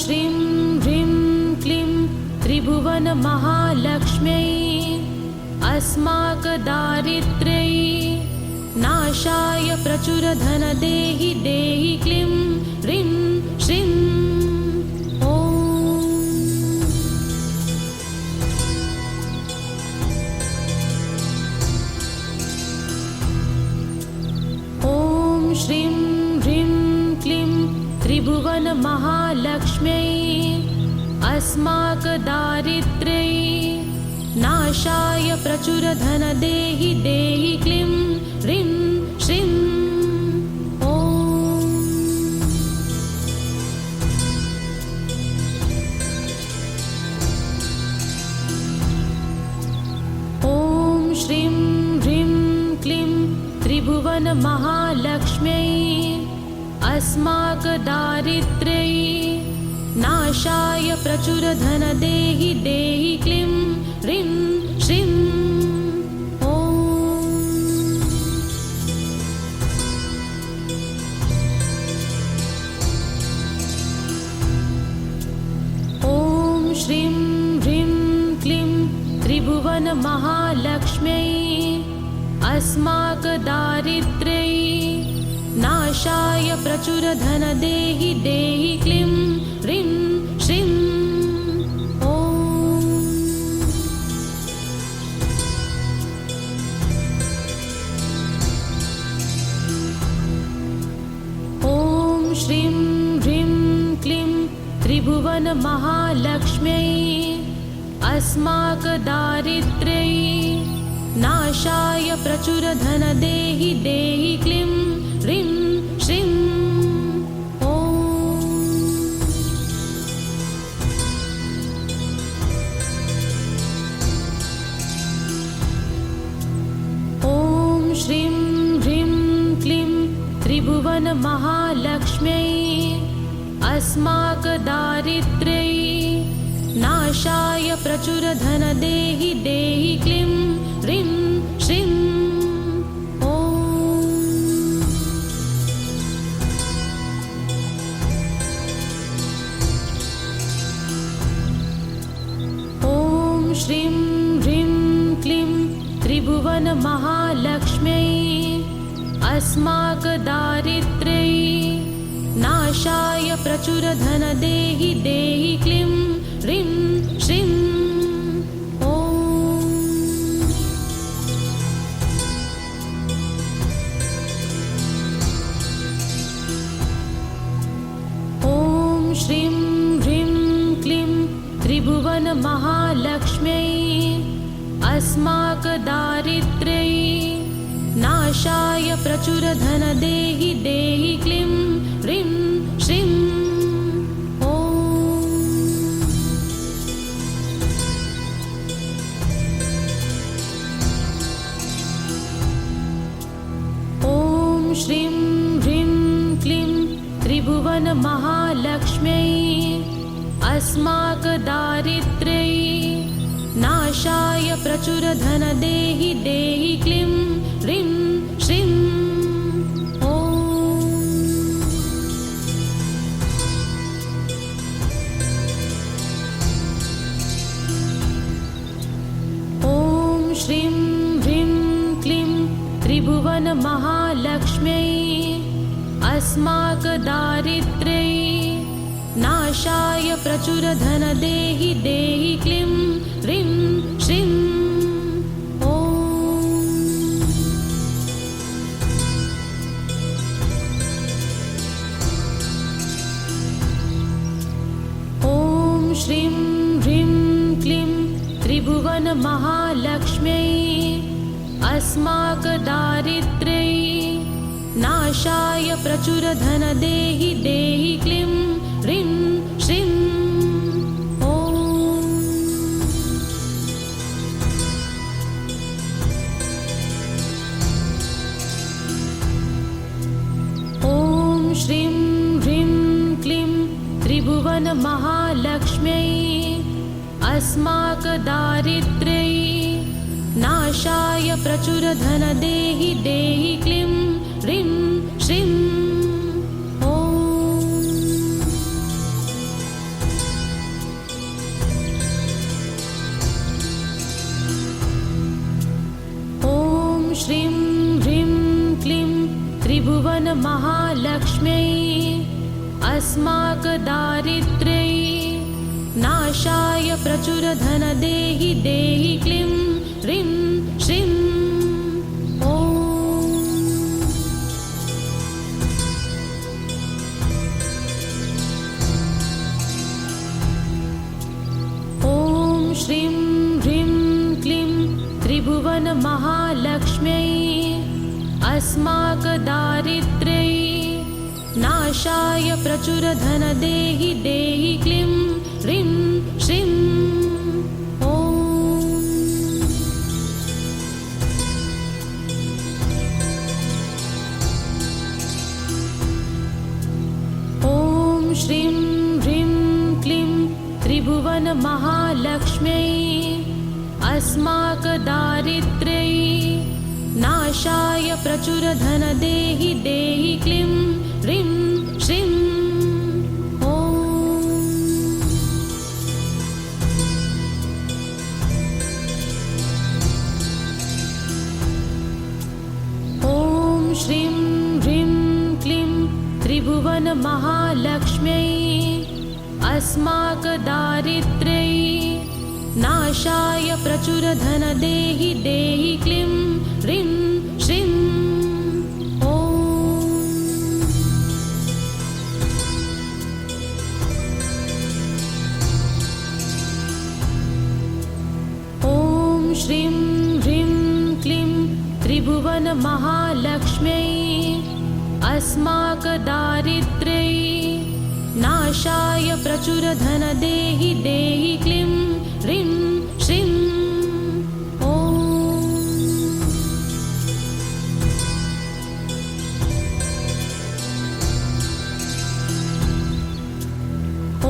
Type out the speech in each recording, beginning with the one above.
श्रीं ह्रीं क्लीं त्रिभुवनमहालक्ष्म्यै अस्माकदारिद्र्यै नाशाय प्रचुरधनदेहि देहि क्लीं ह्रीं श्रीं श्रीं ह्रीं क्लीं त्रिभुवनमहालक्ष्म्यै अस्माकदारिद्र्यै नाशाय प्रचुरधनदेहि देहि क्लीं ह्रीं श्रीं ॐ श्रीं ह्रीं क्लीं त्रिभुवनमहालक्ष्म्यै अस्माकदारिद्र्यै नाशाय प्रचुरधनदेहि देहि क्लीं ह्रीं श्रीं ॐ श्रीं ह्रीं क्लीं त्रिभुवनमहालक्ष्म्यै अस्माकदारिद्र्यै नाशाय प्रचुरधनदेहि देहि क्लीं ह्रीं श्रीं ॐ श्रीं ह्रीं क्लीं त्रिभुवनमहालक्ष्म्यै अस्माकदारिद्र्यै नाशाय प्रचुरधनदेहि देहि क्लीं ह्रीं श्रीं ॐ श्रीं ह्रीं क्लीं त्रिभुवनमहालक्ष्म्यै अस्माकदारिद्र्यै नाशाय प्रचुरधनदेहि देहि क्लीं ह्रीं श्रीं ॐ श्रीं ह्रीं क्लीं त्रिभुवनमहालक्ष्म्यै अस्माकदारिद्र्यै नाशाय प्रचुरधनदेहि देहि क्लीं ह्रीं श्रीं श्रीं ह्रीं क्लीं त्रिभुवनमहालक्ष्म्यै अस्माकदारिद्र्यै नाशाय प्रचुरधनदेहि देहि क्लीं ह्रीं श्रीं ॐ श्रीं ह्रीं क्लीं त्रिभुवनमहालक्ष्म्यै अस्माकदारिद्र्यै नाशाय प्रचुरधनदेहि देहि क्लीं ह्रीं श्रीं ॐ श्रीं ह्रीं क्लीं त्रिभुवनमहालक्ष्म्यै अस्माकदारिद्र्यै नाशाय प्रचुरधनदेहि देहि क्लीं ह्रीं श्रीं ॐ श्रीं ह्रीं क्लीं त्रिभुवनमहालक्ष्म्यै अस्माकदारिद्र्यै नाशाय प्रचुरधनदेहि देहि क्लीं ह्रीं श्रीं ॐ श्रीं ह्रीं क्लीं त्रिभुवनमहालक्ष्म्यै अस्माकदारिद्र्यै नाशाय प्रचुरधनदेहि देहि क्लीं ह्रीं श्रीं अस्माकदारिद्र्यै नाशाय प्रचुरधन देहि देहि क्लीं ह्रीं श्रीं ॐ। ॐ श्रीं ह्रीं क्लीं त्रिभुवनमहालक्ष्म्यै अस्माकदारिद्र्यै नाशाय प्रचुरधन देहि देहि क्लीं ह्रीं श्रीं ॐ। ॐ श्रीं ह्रीं क्लीं त्रिभुवनमहालक्ष्म्यै अस्माकदारिद्र्यै नाशाय प्रचुरधन देहि देहि क्लीं ह्रीं श्रीं ॐ। ॐ श्रीं ह्रीं क्लीं त्रिभुवनमहालक्ष्म्यै अस्माकदारिद्र्यै नाशाय प्रचुरधन देहि देहि क्लीं ह्रीं श्रीं ॐ। ॐ श्रीं ह्रीं क्लीं त्रिभुवनमहालक्ष्म्यै अस्माकदारिद्र्यै नाशाय प्रचुरधन देहि देहि क्लीं ह्रीं श्रीं ॐ।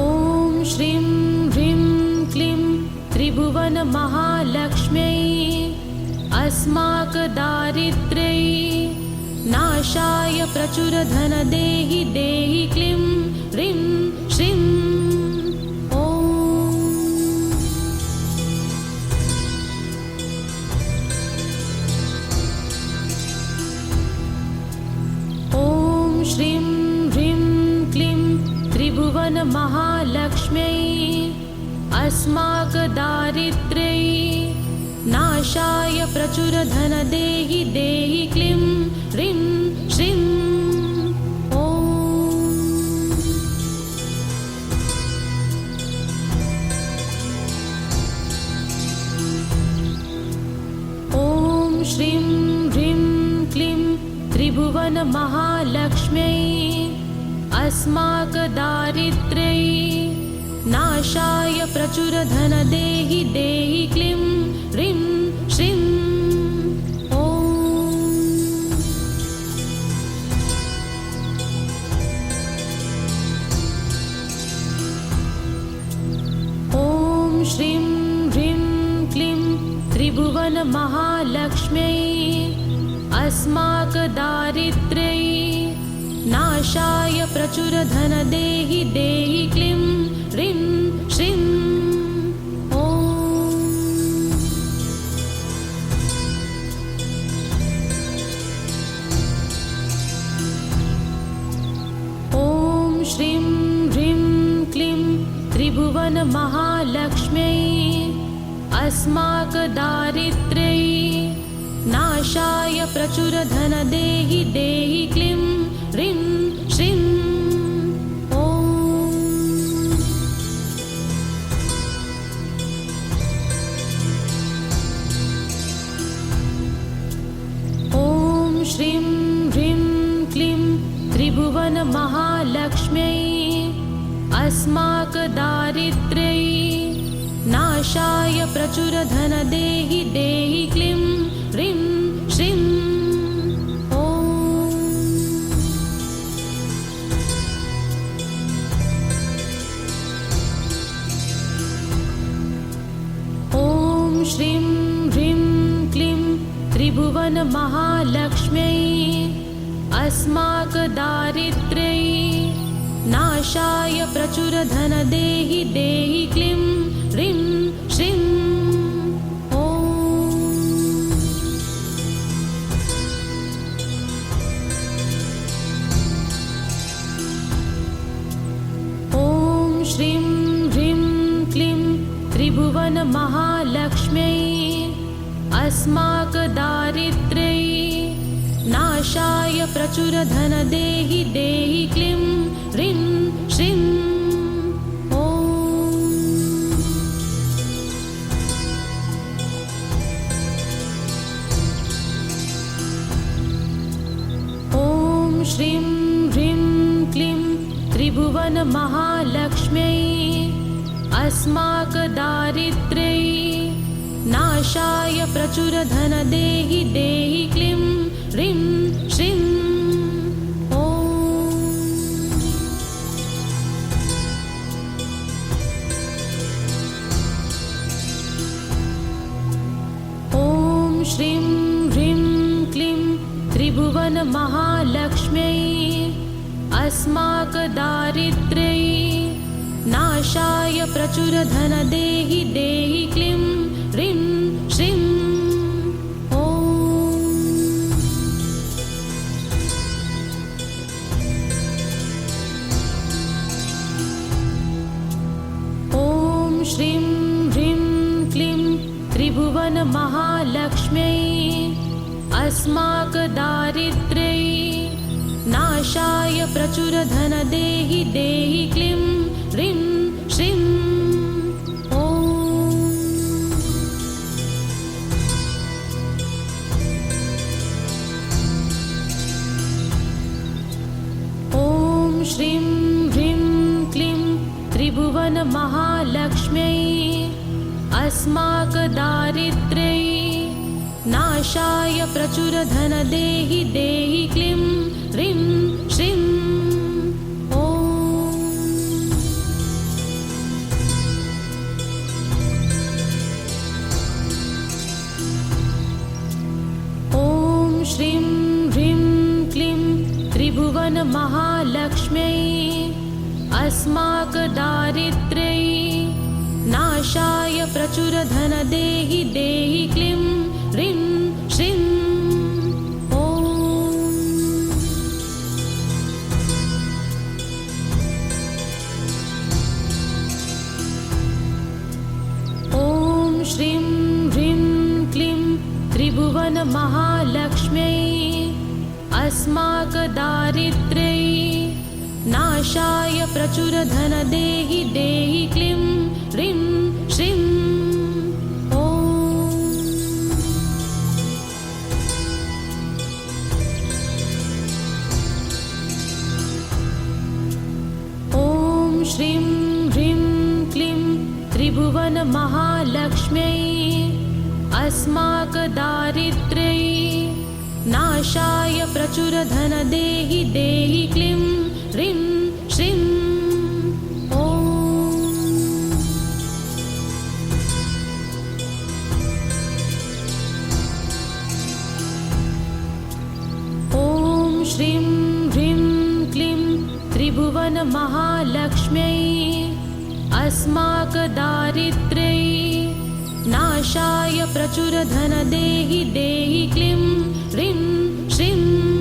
ॐ श्रीं ह्रीं क्लीं त्रिभुवनमहालक्ष्म्यै अस्माकदारिद्र्यै नाशाय प्रचुरधन देहि देहि क्लीं ह्रीं श्रीं ॐ। ॐ श्रीं ह्रीं क्लीं त्रिभुवनमहालक्ष्म्यै अस्माकदारिद्र्यै नाशाय प्रचुरधन देहि देहि क्लीं ह्रीं श्रीं ॐ। ॐ श्रीं ह्रीं क्लीं त्रिभुवनमहालक्ष्म्यै अस्माकदारिद्र्यै नाशाय प्रचुरधन देहि देहि क्लीं ह्रीं श्रीं ॐ। ॐ श्रीं ह्रीं क्लीं त्रिभुवनमहालक्ष्म्यै अस्माकदारिद्र्यै नाशाय प्रचुरधन देहि देहि क्लीं ह्रीं श्रीं ॐ। ॐ श्रीं ह्रीं क्लीं त्रिभुवनमहालक्ष्म्यै अस्माकदारिद्र्यै नाशाय प्रचुरधन देहि देहि क्लीं ह्रीं श्रीं ॐ। ॐ श्रीं ह्रीं क्लीं त्रिभुवनमहालक्ष्म्यै अस्माकदारिद्र्यै नाशाय प्रचुरधन देहि देहि क्लीं ह्रीं श्रीं ॐ। ॐ श्रीं ह्रीं क्लीं त्रिभुवनमहालक्ष्म्यै अस्माकदारिद्र्यै नाशाय प्रचुरधन देहि देहि क्लीं ह्रीं श्रीं ॐ। ॐ श्रीं ह्रीं क्लीं त्रिभुवनमहालक्ष्म्यै अस्माकदारिद्र्यै नाशाय प्रचुरधनदेहि देहि क्लीं ह्रीं श्रीं श्रीं ह्रीं क्लीं त्रिभुवनमहालक्ष्म्यै अस्माकदारिद्र्यै नाशाय प्रचुरधनदेहि देहि क्लीं ह्रीं श्रीं ॐ श्रीं ह्रीं क्लीं त्रिभुवनमहालक्ष्म्यै अस्माकदारिद्र्यै नाशाय प्रचुरधनदेहि देहि क्लीं ह्रीं श्रीं ॐ श्रीं ह्रीं क्लीं त्रिभुवनमहालक्ष्म्यै अस्माकदारिद्र्यै नाशाय प्रचुरधनदेहि देहि क्लीं ह्रीं श्रीं ॐ श्रीं ह्रीं क्लीं त्रिभुवनमहालक्ष्म्यै अस्माकदारिद्र्यै नाशाय प्रचुरधनदेहि देहि क्लीं ह्रीं श्रीं ॐ श्रीं ह्रीं क्लीं त्रिभुवनमहालक्ष्म्यै अस्माकदारिद्र्यै नाशाय प्रचुरधनदेहि देहि क्लीं ह्रीं श्रीं ॐ श्रीं ह्रीं क्लीं त्रिभुवनमहालक्ष्म्यै अस्माकदारिद्र्यै नाशाय प्रचुरधनदेहि देहि क्लीं ह्रीं श्रीं श्रीं ह्रीं क्लीं त्रिभुवनमहालक्ष्म्यै अस्माकदारिद्र्यै नाशाय प्रचुरधनदेहि देहि क्लीं ह्रीं श्रीं ॐ श्रीं ह्रीं क्लीं त्रिभुवनमहालक्ष्म्यै अस्माकदारिद्र्यै नाशाय प्रचुरधनदेहि देहि क्लीं ह्रीं श्रीं